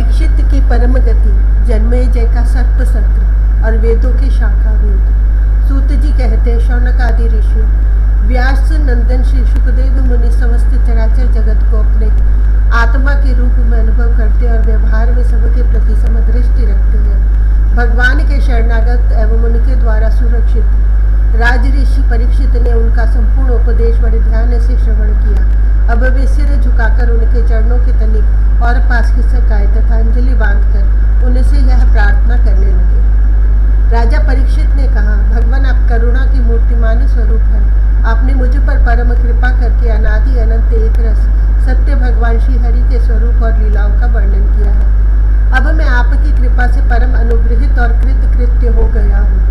परीक्षित की परम गति, जन्मेजय का सर्प सत्र और वेदों के शाखा वेद। सूत जी कहते हैं, शौनक आदि ऋषि, व्यास नंदन श्री सुखदेव मुनि समस्त चराचर जगत को अपने आत्मा के रूप में अनुभव करते और व्यवहार में सबके प्रति समदृष्टि रखते हैं। भगवान के शरणागत एवं उनके द्वारा सुरक्षित राज ऋषि परीक्षित ने उनका संपूर्ण उपदेश बड़े ध्यान से श्रवण किया। अब वे सिर झुकाकर उनके चरणों के तनिक और पास खिसकाए तथा अंजलि बांधकर उनसे यह प्रार्थना करने लगे। राजा परीक्षित ने कहा, भगवान आप करुणा की मूर्तिमान स्वरूप है। आपने मुझ पर परम कृपा करके अनादि अनंत एक रस सत्य भगवान श्री हरि के स्वरूप और लीलाओं का वर्णन किया है। अब मैं आपकी कृपा से परम अनुग्रहित और कृतकृत्य हो गया हूँ।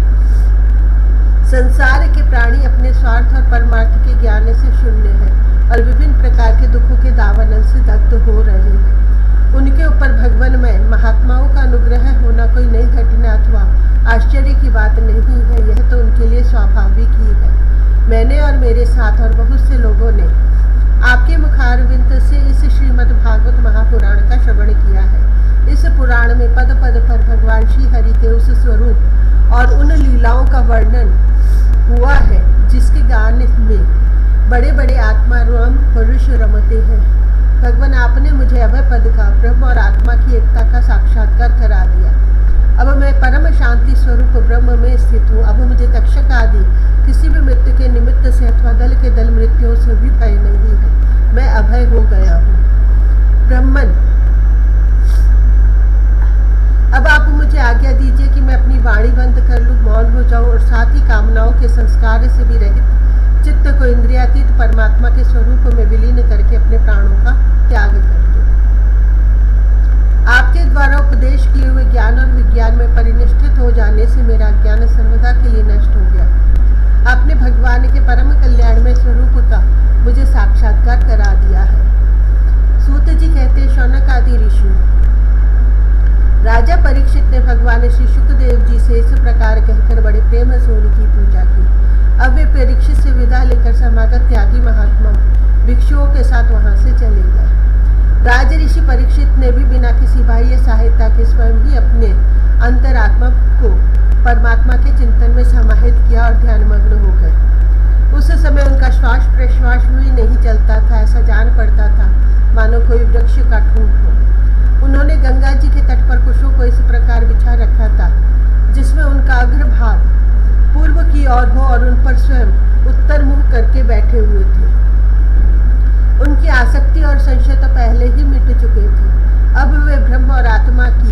संसार के प्राणी अपने स्वार्थ और परमार्थ के ज्ञान से शून्य है और विभिन्न प्रकार के दुखों के दावानल से दग्ध हो रहे हैं। उनके ऊपर भगवान में महात्माओं का अनुग्रह होना कोई नई घटना अथवा आश्चर्य की बात नहीं है, यह तो उनके लिए स्वाभाविक ही है। मैंने और मेरे साथ और बहुत से लोगों ने आपके मुखारविंद से इस श्रीमद् भागवत महापुराण का श्रवण किया है। इस पुराण में पद पद पर भगवान श्री हरि के उस स्वरूप और उन लीलाओं का वर्णन हुआ है जिसके गान में बड़े बड़े आत्मा एवं पुरुष रमते हैं। भगवान आपने मुझे अभय पद का ब्रह्म और आत्मा की एकता का साक्षात्कार करा दिया। अब मैं परम शांति स्वरूप ब्रह्म में स्थित हूँ। अब मुझे तक्षक आदि किसी भी मृत्यु के निमित्त से अथवा दल के दल मृत्युओं से भी भय नहीं है। मैं अभय हो गया हूँ। ब्रह्मन, अब आप मुझे आज्ञा दीजिए कि मैं अपनी वाणी बंद कर लूँ, मौन हो जाऊँ और साथ ही कामनाओं के संस्कार से भी रहित चित्त को इंद्रियातीत परमात्मा के स्वरूप में विलीन करके अपने प्राणों का त्याग कर दूं। आपके द्वारा उपदेश किए हुए ज्ञान और विज्ञान में परिनिष्ठित हो जाने से मेरा ज्ञान सर्वदा के लिए नष्ट हो गया। आपने भगवान के परम कल्याणमय स्वरूप का मुझे साक्षात्कार करा दिया है। सूत जी कहते, शौनक आदि ऋषि, राजा परीक्षित ने भगवान श्री सुखदेव जी से इस प्रकार कहकर बड़े प्रेम से उनकी पूजा की। अब वे परीक्षित से विदा लेकर समागत त्यागी महात्मा भिक्षुओं के साथ वहां से चले गए। राज ऋषि परीक्षित ने भी बिना किसी बाह्य सहायता के स्वयं ही अपने अंतरात्मा को परमात्मा के चिंतन में समाहित किया और ध्यानमग्न हो गए। उस समय उनका श्वास प्रश्वास भी नहीं चलता था। ऐसा जान पड़ता था मानो कोई वृक्ष का ठूंठ हो। उन्होंने गंगा जी के तट पर कुशों को इस प्रकार बिछा रखा था जिसमें उनका अग्रभाग पूर्व की ओर हो और उन पर स्वयं उत्तर मुंह करके बैठे हुए थे। उनकी आसक्ति और संशय तो पहले ही मिट चुके थे। अब वे ब्रह्म और आत्मा की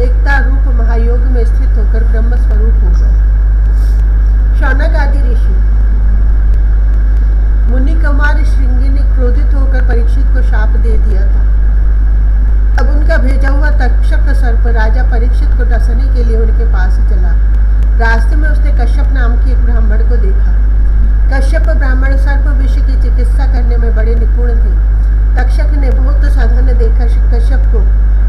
एकता रूप महायोग में स्थित होकर ब्रह्म स्वरूप हो गए। शौनक आदि ऋषि, मुनि कुमार श्रृंगी ने क्रोधित होकर परीक्षित को शाप दे दिया था। अब उनका भेजा हुआ तक्षक सर्प राजा परीक्षित को डसने के लिए उनके पास चला। रास्ते में उसने कश्यप नाम के एक ब्राह्मण को देखा। कश्यप ब्राह्मण सर्प विष की चिकित्सा करने में बड़े निपुण थे। तक्षक ने बहुत साधन देकर कश्यप को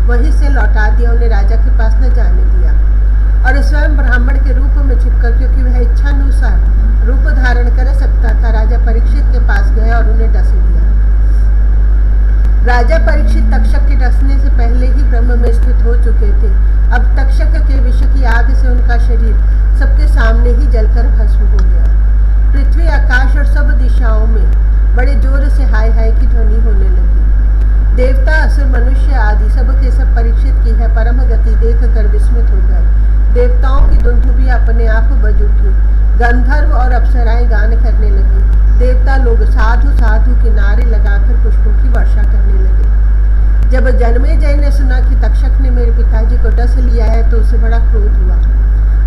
वहीं से लौटा दिया, उन्हें राजा के पास न जाने दिया और स्वयं ब्राह्मण के रूप में छिपकर, क्योंकि वह इच्छानुसार रूप धारण कर सकता था, राजा परीक्षित के पास गया और उन्हें डस दिया। राजा परीक्षित तक्षक के डसने से पहले ही ब्रह्म में स्थित हो चुके थे। अब तक्षक के विष की आग से उनका शरीर सबके सामने ही जलकर भस्म हो गया। पृथ्वी, आकाश और सब दिशाओं में बड़े जोर से हाय हाय की ध्वनि होने लगी। देवता, असुर, मनुष्य आदि सबके सब परीक्षित की है परम गति देख कर विस्मित हो गए। देवताओं की दुंदुभी अपने आप बज उठी। गंधर्व और अप्सराएं गान करने लगी। देवता लोग साधु साधु के नारे लगाकर पुष्पों की वर्षा करने लगे। जब जन्मेजय ने सुना कि तक्षक ने मेरे पिताजी को डस लिया है तो उसे बड़ा क्रोध हुआ।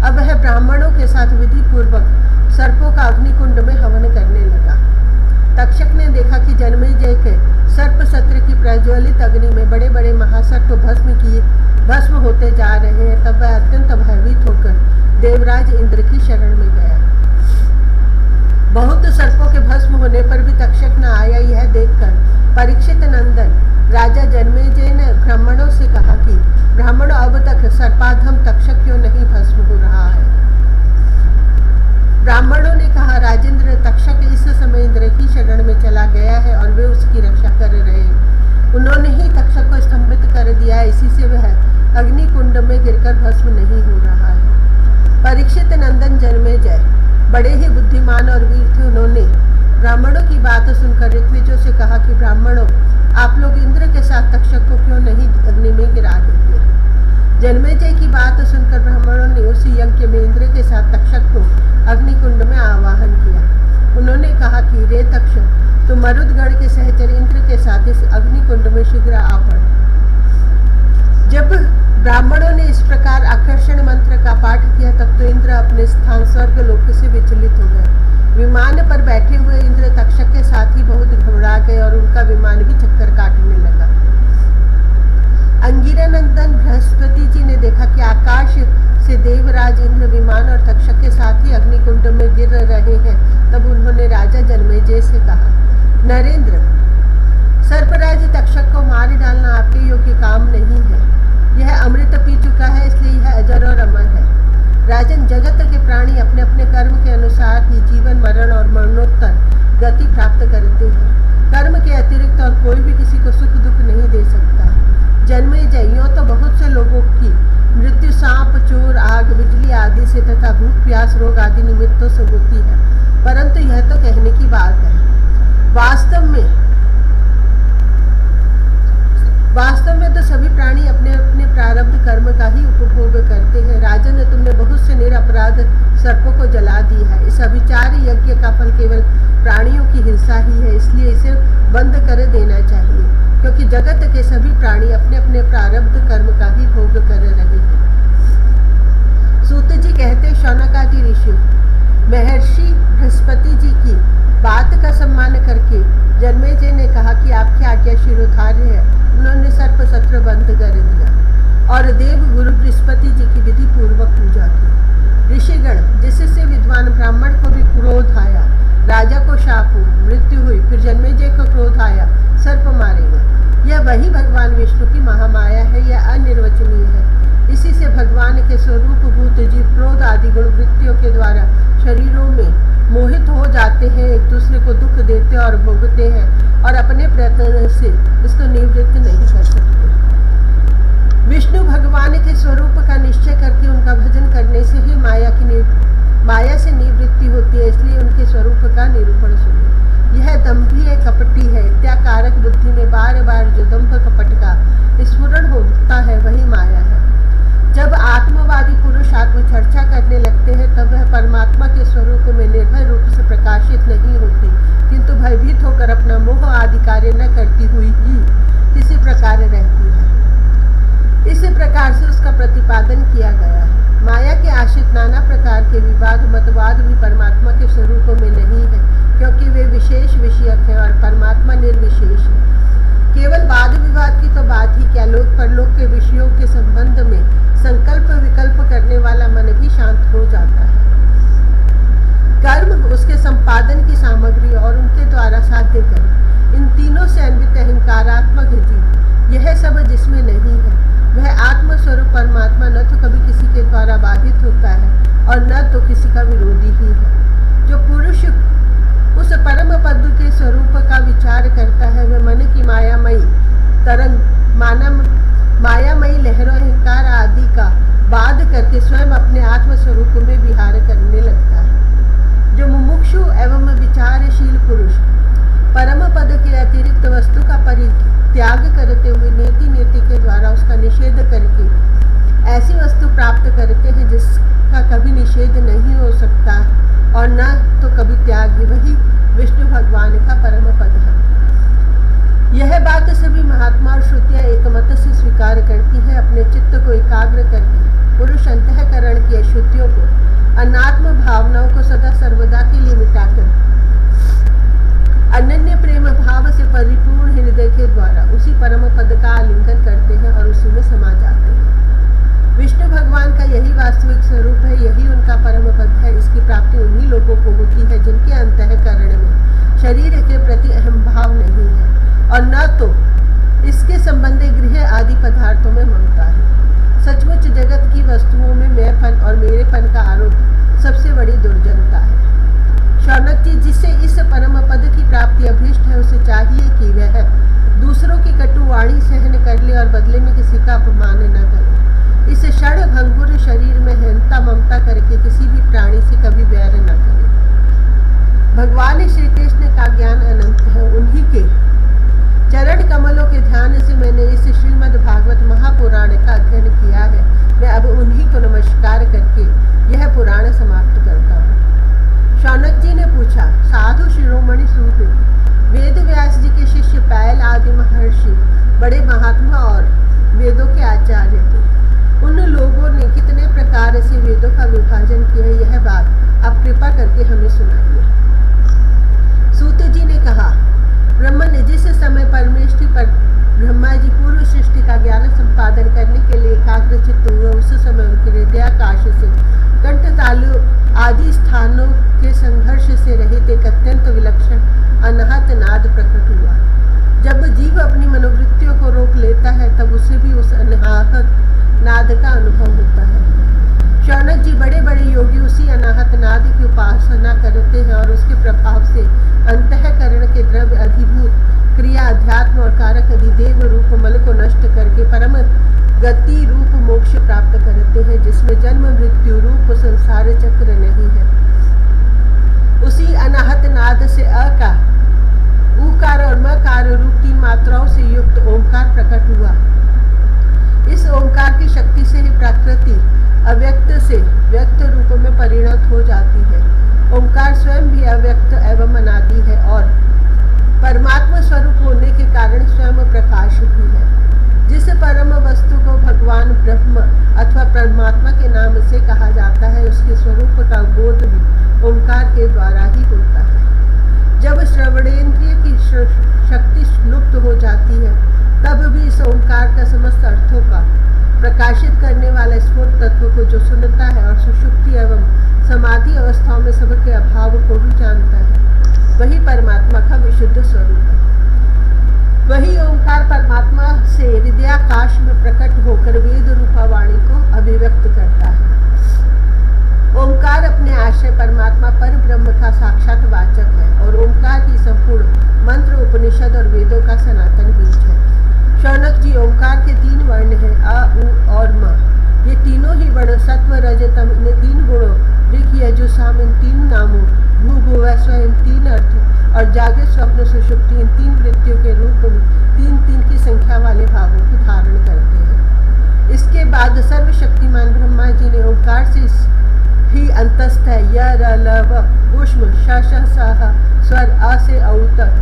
अब वह ब्राह्मणों के साथ विधि पूर्वक सर्पों का अग्निकुंड में हवन करने लगा। तक्षक ने देखा कि जन्मेजय के सर्प सत्र की प्रज्वलित अग्नि में बड़े बड़े महासर्प भस्म होते जा रहे हैं। तब वह अत्यंत भयभीत होकर देवराज इंद्र की शरण में गया। बहुत सर्पों के भस्म होने पर भी तक्षक न आया। यह देखकर परीक्षित नंदन राजा जन्मेजय ने ब्राह्मणों से कहा कि ब्राह्मणों, अब तक सर्पाधम तक्षक क्यों नहीं भस्म हो रहा है। ब्राह्मणों ने कहा, राजेंद्र, तक्षक इस समय इंद्र की शरण में चला गया है और वे उसकी रक्षा कर रहे हैं। उन्होंने ही तक्षक को स्तंभित कर दिया है, इसी से वह अग्नि कुंड में गिरकर भस्म नहीं हो रहा है। परीक्षित नंदन जन्मेजय बड़े ही बुद्धिमान और वीर थे। उन्होंने ब्राह्मणों की बात सुनकर ऋत्विजों से कहा कि ब्राह्मणों, आप लोग इंद्र के साथ तक्षक को क्यों नहीं अग्नि में गिरा देते। जन्मेजय की बात सुनकर ब्राह्मणों ने उसी यज्ञ में इंद्र के साथ तक्षक को अग्निकुंड में आवाहन किया। उन्होंने कहा कि रे तक्षक, तुम मरुदगढ़ के सहचर इंद्र के साथ इस अग्निकुंड में शीघ्र आ पड़। जब ब्राह्मणों ने इस प्रकार आकर्षण मंत्र का पाठ किया तब तो इंद्र अपने स्थान स्वर्ग लोक से विचलित हो गए। विमान पर बैठे हुए इंद्र तक्षक के साथ ही बहुत घबरा गए और उनका विमान भी चक्कर काटने लगा। अंगिरानंदन बृहस्पति जी ने देखा कि आकाश से देवराज इंद्र विमान और तक्षक के साथ ही अग्निकुंड में गिर रहे हैं। तब उन्होंने राजा जन्मेजय से कहा, नरेंद्र, सर्पराज तक्षक को मार डालना आपके योग्य काम नहीं है। यह अमृत पी चुका है, इसलिए यह अजर और अमर है। राजन, जगत के प्राणी अपने अपने कर्म के अनुसार ही जीवन, मरण और मरणोत्तर गति प्राप्त करते हैं। कर्म के अतिरिक्त और कोई भी किसी को सुख दुख नहीं दे सकता। जन्मेजय, यूं तो बहुत से लोगों की मृत्यु सांप, चोर, आग, बिजली आदि से तथा भूख, प्यास, रोग आदि निमित्तों से होती है, परंतु यह तो कहने की बात है। वास्तव में तो सभी प्राणी अपने अपने प्रारब्ध कर्म का ही उपभोग करते हैं। राजन, तुमने बहुत से निरपराध सर्पों को जला दी है। इस अभिचार यज्ञ का फल केवल प्राणियों की हिंसा ही है, इसलिए इसे बंद कर देना चाहिए, क्योंकि जगत के सभी प्राणी अपने अपने प्रारब्ध कर्म का ही भोग कर रहे हैं। सूत जी कहते, शौनकादि ऋषियों, महर्षि बृहस्पति जी की बात का सम्मान करके जन्मेजय ने कहा कि आपकी आज्ञा शिरोधार्य है। उन्होंने सर्प सत्र बंद कर दिया और देव गुरु बृहस्पति जी की विधि पूर्वक पूजा की। ऋषिगण, जिससे विद्वान ब्राह्मण को भी क्रोध आया, राजा को शाप हुई, मृत्यु हुई, फिर जन्मेजय को क्रोध आया, सर्प मारे गए। यह वही भगवान विष्णु की महामाया है, यह अनिर्वचनीय है। इसी से भगवान के स्वरूप भूत जीव क्रोध आदि गुण वृत्तियों के द्वारा शरीरों में मोहित हो जाते हैं, एक दूसरे को दुख देते और भोगते हैं और अपने प्रयत्न से इसको निवृत्त नहीं कर सकते। विष्णु भगवान के स्वरूप का निश्चय करके उनका भजन करने से ही माया से निवृत्ति होती है, इसलिए उनके स्वरूप का निरूपण सुनो। यह दंभी है, कपटी है, त्याकारक बुद्धि में बार बार जो दंभ कपट का स्फुरण होता है वही माया है। जब आत्मवादी पुरुष आत्मचर्चा करने लगते हैं तब वह परमात्मा के स्वरूप में निर्भय रूप से प्रकाशित नहीं होती, किंतु भयभीत होकर अपना मोह आदि कार्य न करती हुई ही किसी प्रकार रहती है। इसी प्रकार से उसका प्रतिपादन किया गया है। माया के आश्रित नाना प्रकार के विवाद मतवाद भी परमात्मा के स्वरूप में नहीं है, क्योंकि वे विशेष विषयक हैं और परमात्मा निर्विशेष है। केवल वाद विवाद की तो बात ही क्या, लोक परलोक के विषयों के संबंध में संकल्प विकल्प करने वाला मन भी शांत हो जाता है। कर्म, उसके संपादन की सामग्री और उनके द्वारा साध्य कर्म, इन तीनों से अन्वित अहंकारात्मक जीव, यह सब जिसमें नहीं है वह आत्मस्वरूप परमात्मा न तो कभी किसी के द्वारा बाधित होता है और न तो किसी का विरोधी ही है। जो पुरुष उस परम पद के स्वरूप का विचार करता है वह मन की मायामयी तरंग, मायामयी लहरों, अहंकार आदि का बाध करके स्वयं अपने आत्मस्वरूप में विहार करने लगता है। जो मुमुक्षु एवं विचारशील पुरुष परम पद के अतिरिक्त वस्तु का परित्याग करते हुए नीति के द्वारा उसका निषेध करके ऐसी वस्तु प्राप्त करते हैं जिसका कभी निषेध नहीं हो सकता और न तो कभी त्याग, वही विष्णु भगवान का परम पद है। यह बात सभी महात्मा और श्रुतियां एकमत से स्वीकार करती हैं। अपने चित्त को एकाग्र करके पुरुष अंतःकरण की अशुद्धियों को, अनात्म भावनाओं को सदा सर्वदा के लिए मिटाकर अनन्य प्रेम भाव से परिपूर्ण हृदय के द्वारा उसी परम पद का आलिंगन करते हैं और उसी में समा जाते हैं। विष्णु भगवान का यही वास्तविक स्वरूप है, यही उनका परम पद है। इसकी प्राप्ति उन्हीं लोगों को होती है जिनके अंतःकरण में शरीर के प्रति अहम भाव नहीं है और न तो इसके संबंधी गृह आदि पदार्थों में ममता है। सचमुच जगत की वस्तुओं में मैंपन और मेरेपन का आरोप सबसे बड़ी दुर्जनता है। शौनक जी, जिससे इस परम पद की प्राप्ति अभीष्ट है उसे चाहिए कि वह दूसरों की कटु वाणी सहन कर ले और बदले में किसी का अपमान न करे। शरीर में हीनता ममता करके किसी भी प्राणी से कभी बैर न करे। भगवान श्री कृष्ण का ज्ञान अनंत है। उन्हीं के चरण कमलों के ध्यान से मैंने इस श्रीमद् भागवत महापुराण का अध्ययन किया है। मैं अब उन्हीं को नमस्कार करके यह पुराण समाप्त करता हूँ। शौनक जी ने पूछा, साधु शिरोमणि सूत, वेद व्यास जी के शिष्य पैल आदि महर्षि बड़े महात्मा और वेदों के आचार्य थे। उन लोगों ने कितने प्रकार से वेदों का विभाजन किया, यह बात आप कृपा करके हमें सुनाइए। सूत जी ने कहा, ब्रह्मा ने जिस समय परमेष्टि पर ब्रह्मा जी पूर्व सृष्टि का ज्ञान संपादन करने के लिए एकाग्रचित्त हुए, उस समय उनके हृदयाकाश से कंठतालु आदि स्थानों के संघर्ष से रहित एक अत्यंत विलक्षण अनाहत नाद प्रकट हुआ। जब जीव अपनी मनोवृत्तियों को रोक लेता है तब उसे भी उस अनाहत नाद का अनुभव होता है। शौनक जी, बड़े बड़े योगी उसी अनाहत नाद की उपासना करते हैं और उसके प्रभाव से अंतःकरण के द्रव्य अधिभूत क्रिया अध्यात्म और कारक अधिदेव रूप मल को नष्ट करके परम गति रूप मोक्ष प्राप्त करते हैं, जिसमें जन्म मृत्यु रूप संसार चक्र नहीं है। उसी अनाहत नाद से अ का उकार और मकार रूप 3 मात्राओं से युक्त ओंकार प्रकट हुआ। इस ओंकार की शक्ति से ही प्रकृति अव्यक्त से व्यक्त रूप में परिणत हो जाती है। ओंकार स्वयं भी अव्यक्त एवं अनादि है और परमात्मा स्वरूप होने के कारण स्वयं प्रकाश भी है। जिस परम वस्तु को भगवान ब्रह्म अथवा परमात्मा के नाम से कहा जाता है, उसके स्वरूप का बोध भी ओंकार के द्वारा ही होता है। जब श्रवणेन्द्रिय की शक्ति लुप्त हो जाती है, तब भी इस ओंकार का समस्त अर्थों का प्रकाशित करने वाला स्फुट तत्व को जो सुनता है और सुषुप्ति एवं समाधि अवस्थाओं में सबके अभाव को भी जानता है, वही परमात्मा का विशुद्ध स्वरूप है। वही ओंकार परमात्मा से हृदयाकाश में प्रकट होकर वेद रूपा वाणी को अभिव्यक्त करता है। ओंकार अपने आशय परमात्मा पर ब्रह्म का साक्षात वाचक है और ओंकार ही संपूर्ण मंत्र उपनिषद और वेदों का सनातन बीज है। शौनक जी, ओंकार के 3 वर्ण हैं, अ, उ और म। ये तीनों ही वर्ण सत्व रज तम, इन 3 गुणों ऋक यजु साम, इन 3 नामों भू भुव स्व, इन 3 अर्थ और जागृत स्वप्न सुषुप्ति, इन 3 वृत्तियों के रूप में 3-3 की संख्या वाले भावों की धारण करते हैं। इसके बाद सर्वशक्तिमान ब्रह्मा जी ने ओंकार से ही अंतस्थ है य र ल व उष्म श श स स्वर अ से औ तक,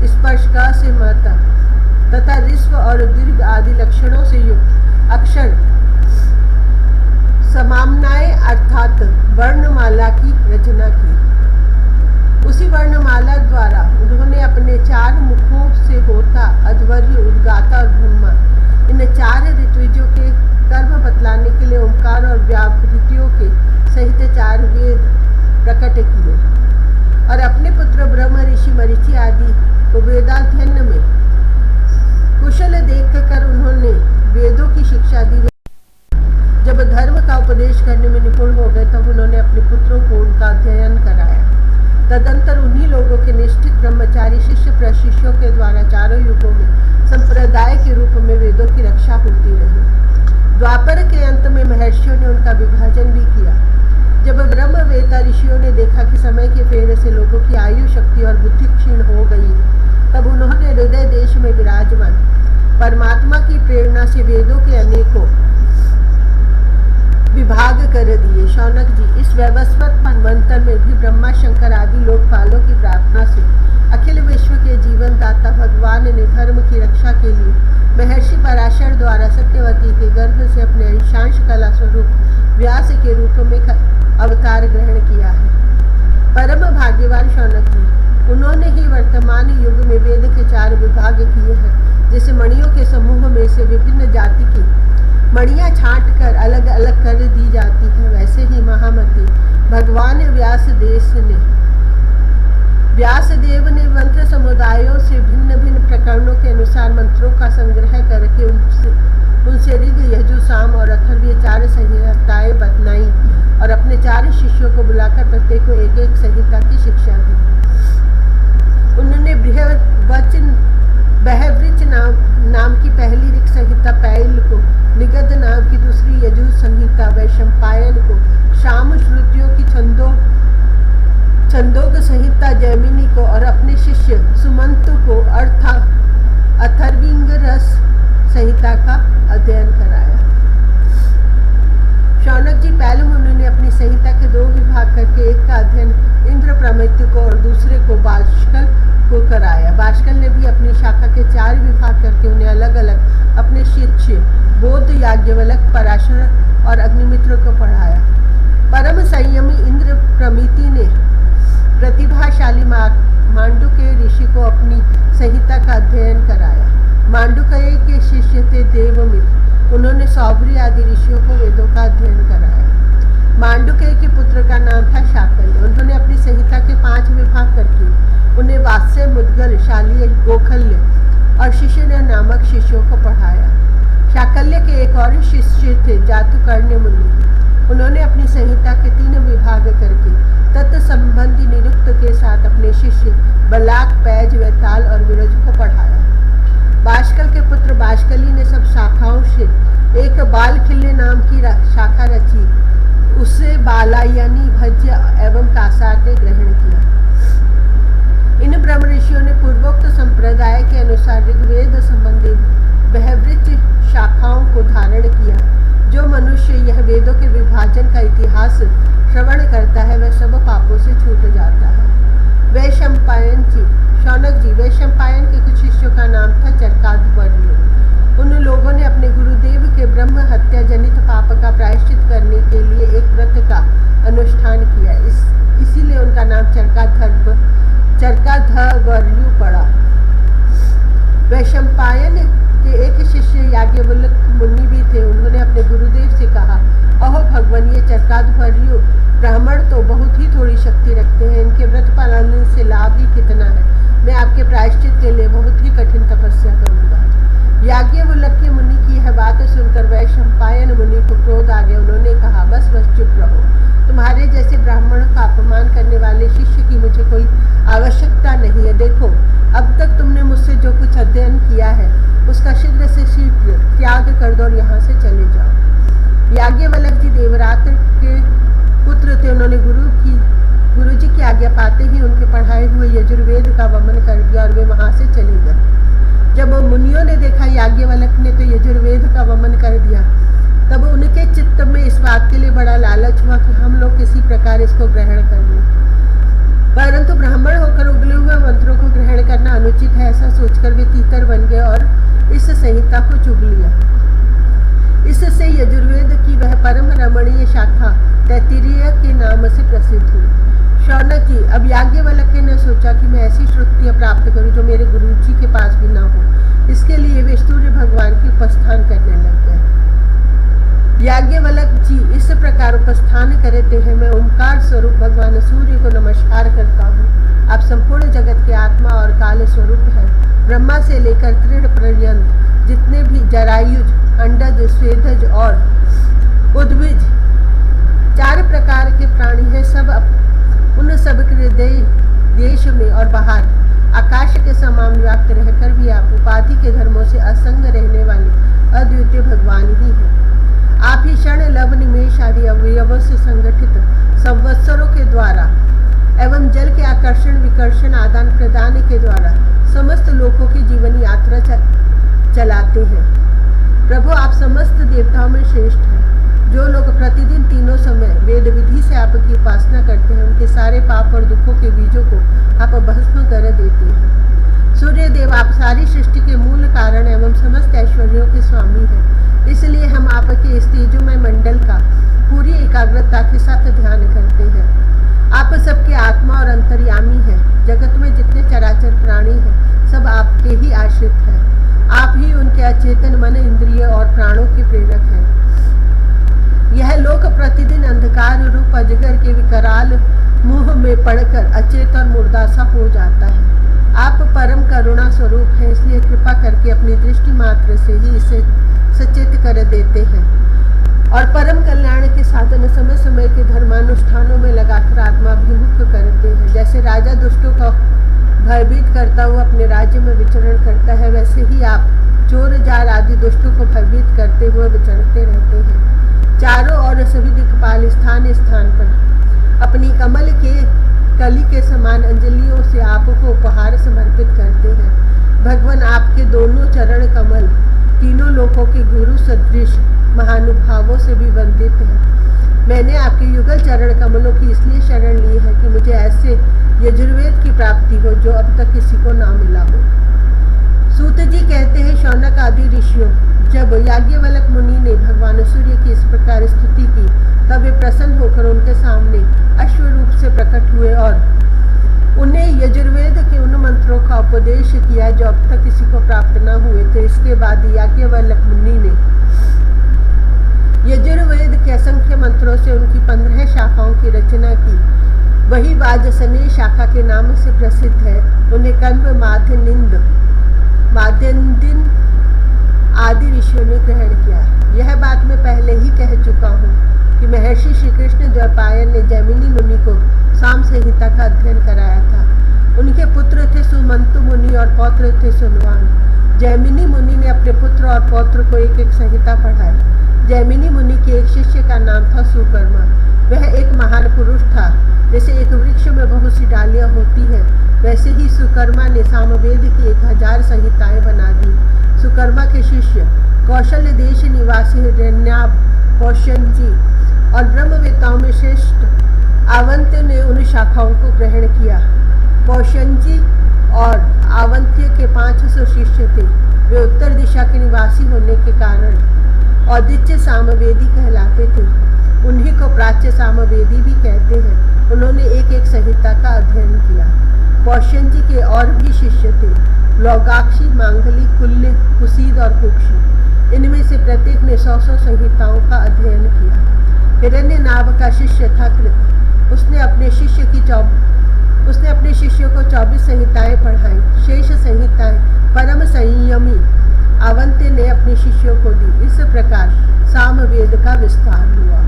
स्पर्श क से म तक तथा ऋस्व और दीर्घ आदि लक्षणों से युक्त अक्षर समाम्नाय अर्थात वर्णमाला की रचना की। उसी वर्णमाला द्वारा उन्होंने अपने 4 मुखों से होता अध्वर्य उद्गाता और ब्रह्मा, इन 4 ऋत्विजों के कर्म बतलाने के लिए ओंकार और व्यावृत्तियों के सहित 4 वेद प्रकट किए और अपने पुत्र ब्रह्म ऋषि मरीचि आदि को वेदाध्ययन में कुशल देखकर उन्होंने वेदों की शिक्षा दी। जब धर्म का उपदेश करने में निपुण हो गए तब उन्होंने अपने पुत्रों को उनका अध्ययन कराया। तदंतर उन्हीं लोगों के निष्ठित ब्रह्मचारी शिष्य प्रशिष्यों के द्वारा 4 युगों में संप्रदाय के रूप में वेदों की रक्षा होती रही। द्वापर के अंत में महर्षियों ने उनका विभाजन भी किया। जब ब्रह्मवेता ऋषियों ने देखा कि समय के फेर से लोगों की आयु शक्ति और बुद्धि क्षीण हो गई, तब उन्होंने हृदय देश में विराजमान परमात्मा की प्रेरणा से वेदों के अनेकों विभाग कर दिए। शौनक जी, इस वैवस्वत मनवंतर में भी ब्रह्मा शंकर आदि लोकपालों की प्रार्थना से अखिल विश्व के जीवन दाता भगवान ने धर्म की रक्षा के लिए महर्षि पराशर द्वारा सत्यवती के गर्भ से अपने अंशांश कला स्वरूप व्यास के रूप में अवतार ग्रहण किया है। परम भाग्यवान शौनक जी, उन्होंने ही वर्तमान युग में वेद के 4 विभाग किए हैं। जैसे मणियों के समूह में से विभिन्न जाति की मणियां छांट कर अलग अलग कर दी जाती है, वैसे ही महामती भगवान व्यासदेव ने मंत्र समुदायों से भिन्न भिन्न प्रकरणों के अनुसार मंत्रों का संग्रह करके उनसे ऋग यजु साम और अथर्व ये 4 संहिताएं बतलाई और अपने 4 शिष्यों को बुलाकर प्रत्येक को एक एक संहिता की शिक्षा दी। उन्होंने बहवृच नाम की पहली ऋग संहिता पैल को, निगद नाम की दूसरी यजु संहिता, वैशंपायन पढ़ाया। बाष्कल ने भी अपनी शाखा के 4 विभाग करके उन्हें अलग अलग अपने शिष्य बोध, याज्ञवल्क्य, पराशर और अग्निमित्र को पढ़ाया। परम संयमी इंद्र प्रमिति ने प्रतिभाशाली मांडुक्य ऋषि को अपनी संहिता का अध्ययन कराया। मांडुक्य के शिष्य थे देवमित्र, उन्होंने सौभरी आदि ऋषियों को वेदों का अध्ययन कराया। मांडुक्य के पुत्र का नाम था शाकल्य, उन्होंने अपनी संहिता के 5 विभाग करके उन्हें वात्स्य, मुद्गल, शाल्य, गोखल्य और शिशिर नामक शिष्यों को पढ़ाया। शाकल्य के एक और शिष्य थे जातुकर्ण्य मुनि, उन्होंने अपनी संहिता के 3 विभाग करके तत्संबंधी निरुक्त के साथ अपने शिष्य बलाक, पैज, वैताल और विरज को पढ़ाया। बाष्कल के पुत्र बाष्कली ने सब शाखाओं से एक बालखिल्य नाम की शाखा रची, उससे बालायनी, भज्य एवं कासार ने ग्रहण किया। इन ब्रह्म ऋषियों ने पूर्वोक्त संप्रदाय के अनुसार ऋग्वेद संबंधी बहवृच शाखाओं को धारण किया। जो मनुष्य यह वेदों के विभाजन का इतिहास श्रवण करता है वह सब पापों से छूट जाता है। शौनक जी वैशंपायन के कुछ शिष्यों का नाम था चरकाध्वर्य। उन लोगों ने अपने गुरुदेव के ब्रह्म हत्या जनित पाप का प्रायश्चित करने के लिए एक व्रत का अनुष्ठान किया, इसीलिए उनका नाम चरकाध्वर्य पड़ा। वैशंपायन के एक शिष्य याज्ञवल्क्य मुनि भी थे, उन्होंने अपने गुरुदेव से कहा, अहो भगवान, ये चरकाध्वर्य ब्राह्मण तो बहुत ही थोड़ी शक्ति रखते हैं, इनके व्रत पालन से लाभ ही कितना है। मैं आपके प्रायश्चित के लिए बहुत ही कठिन तपस्या करूंगा। याज्ञवल्क्य मुनि की यह बात सुनकर वैशंपायन मुनि को क्रोध आ गया। उन्होंने कहा, बस चुप रहो, तुम्हारे जैसे ब्राह्मणों का अपमान करने वाले शिष्य की मुझे कोई आवश्यकता नहीं है। देखो, अब तक तुमने मुझसे जो कुछ अध्ययन किया है उसका शीघ्र से शीघ्र त्याग कर दो और यहाँ से चले जाओ। याज्ञवल्क्य जी देवरात्र के पुत्र थे, उन्होंने गुरु जी की आज्ञा पाते ही उनके पढ़ाए हुए यजुर्वेद का वमन कर दिया और वे वहां से चले गए। जब मुनियों ने देखा याज्ञवल्क्य ने तो यजुर्वेद का वमन कर दिया, तब उनके चित्त में इस बात के लिए बड़ा लालच हुआ कि हम लोग किसी प्रकार इसको ग्रहण कर लें, परंतु ब्राह्मण होकर उगले हुए मंत्रों को ग्रहण करना अनुचित है, ऐसा सोचकर वे तीतर बन गए और इस संहिता को चुग लिया। इससे यजुर्वेद की वह परम रमणीय शाखा तैत्तिरीय के नाम से प्रसिद्ध हुई। शौनक जी, अब याज्ञवल्क्य ने सोचा कि मैं ऐसी श्रुतियाँ प्राप्त करूं जो मेरे गुरु जी के पास भी ना हो। इसके लिए वे सूर्य भगवान की उपस्थान करने लग गए। याज्ञवल्क्य जी इस प्रकार उपस्थान करते हैं, मैं ओंकार स्वरूप भगवान सूर्य को नमस्कार करता हूँ। आप संपूर्ण जगत के आत्मा और काल स्वरूप है। ब्रह्मा से लेकर तृण पर्यंत जितने भी जरायुज, अंडज, स्वेदज और उद्भिज 4 प्रकार के प्राणी हैं, सब उन सब के देश में और बाहर आकाश के समान व्याप्त रहकर भी आप उपाधि के धर्मों से असंग रहने वाले अद्वितीय भगवान ही हैं। आप ही क्षण, लव, निमेष आदि अवयवों से संगठित संवत्सरों के द्वारा एवं जल के आकर्षण विकर्षण आदान प्रदान के द्वारा समस्त लोकों की जीवन यात्रा चलाते हैं। प्रभु, आप समस्त देवताओं में श्रेष्ठ हैं। जो लोग प्रतिदिन तीनों समय वेद विधि से आपकी उपासना करते हैं, उनके सारे पाप और दुखों के बीजों को आप भस्म कर देते हैं। सूर्य देव, आप सारी सृष्टि के मूल कारण एवं समस्त ऐश्वर्यों के स्वामी हैं, इसलिए हम आपके इस तेजोमय मंडल का पूरी एकाग्रता के साथ ध्यान करते हैं। आप सबके आत्मा और अंतर्यामी हैं। जगत में जितने चराचर प्राणी हैं सब आपके ही आश्रित हैं। आप ही उनके अचेतन मन, इंद्रिय और प्राणों के प्रेरक हैं। यह लोक प्रतिदिन अंधकार रूप अजगर के विकराल मुंह में पड़कर अचेत और मुर्दासा हो जाता है। आप परम करुणा स्वरूप हैं, इसलिए कृपा करके अपनी दृष्टि मात्र से ही इसे सचेत कर देते हैं और परम कल्याण के साधन समय समय के धर्मानुष्ठानों में लगाकर आत्माभिमुख करते हैं। जैसे राजा दुष्टों का भयभीत करता हुआ अपने राज्य में विचरण करता है, वैसे ही आप चोर जार आदि दुष्टों को भयभीत करते हुए विचरते रहते हैं। चारों ओर सभी दिक्पाल स्थान स्थान पर अपनी कमल के कली के समान अंजलियों से आपको उपहार समर्पित करते हैं। भगवान, आपके दोनों चरण कमल तीनों लोकों के गुरु सदृश महानुभावों से भी वंदित हैं। मैंने आपके युगल चरण कमलों की इसलिए शरण ली है कि मुझे ऐसे यजुर्वेद की प्राप्ति हो जो अब तक किसी को ना मिला हो। सूत जी कहते हैं, शौनक आदि ऋषियों, जब याज्ञवल्क्य मुनि ने भगवान सूर्य की इस प्रकार स्तुति की, तब वे प्रसन्न होकर उनके सामने अश्व रूप से प्रकट हुए और उन्हें यजुर्वेद के उन मंत्रों का उपदेश किया जो अब तक किसी को प्राप्त न हुए थे। इसके बाद याज्ञवल्क्य मुनि ने यजुर्वेद के असंख्य मंत्रों से उनकी 15 शाखाओं की रचना की। वही वाजसनेय शाखा के नाम से प्रसिद्ध है। उन्हें कण्व, माध्यन्दिन आदि ऋषियों ने ग्रहण किया। यह बात मैं पहले ही कह चुका हूँ कि महर्षि श्री कृष्ण द्वैपायन ने जैमिनी मुनि को साम संहिता का अध्ययन कराया था। उनके पुत्र थे सुमंतु मुनि और पौत्र थे सुनवान। जैमिनी मुनि ने अपने पुत्र और पौत्र को एक एक संहिता पढ़ाई। जैमिनी मुनि के एक शिष्य का नाम था सुकर्मा। वह एक महान पुरुष था। जैसे एक वृक्ष में बहुत सी डालियां होती हैं, वैसे ही सुकर्मा ने सामवेद की 1000 संहिताएं बना दी। सुकर्मा के शिष्य कौशल देश निवासी हिरण्याभ, कौशंजी और ब्रह्मवेताओं में श्रेष्ठ आवंत्य ने उन शाखाओं को ग्रहण किया। कौशंजी और आवंत्य के 500 शिष्य थे। वे उत्तर दिशा के निवासी होने के कारण औदिच्य सामवेदी कहलाते थे। उन्हीं को प्राच्य सामवेदी भी कहते हैं। उन्होंने एक एक संहिता का अध्ययन किया। कौशंजी के और भी शिष्य थे, लौगाक्षी, मांगली, कुल्य, कुसीद और कुक्षी। इनमें से प्रत्येक ने 100 संहिताओं का अध्ययन किया। हिरण्यनाभ का शिष्य था कृत। उसने अपने शिष्य को 24 संहिताएं पढ़ाई। शेष संहिताएं परम संयमी आवंत्य ने अपने शिष्यों को दी। इस प्रकार सामवेद का विस्तार हुआ।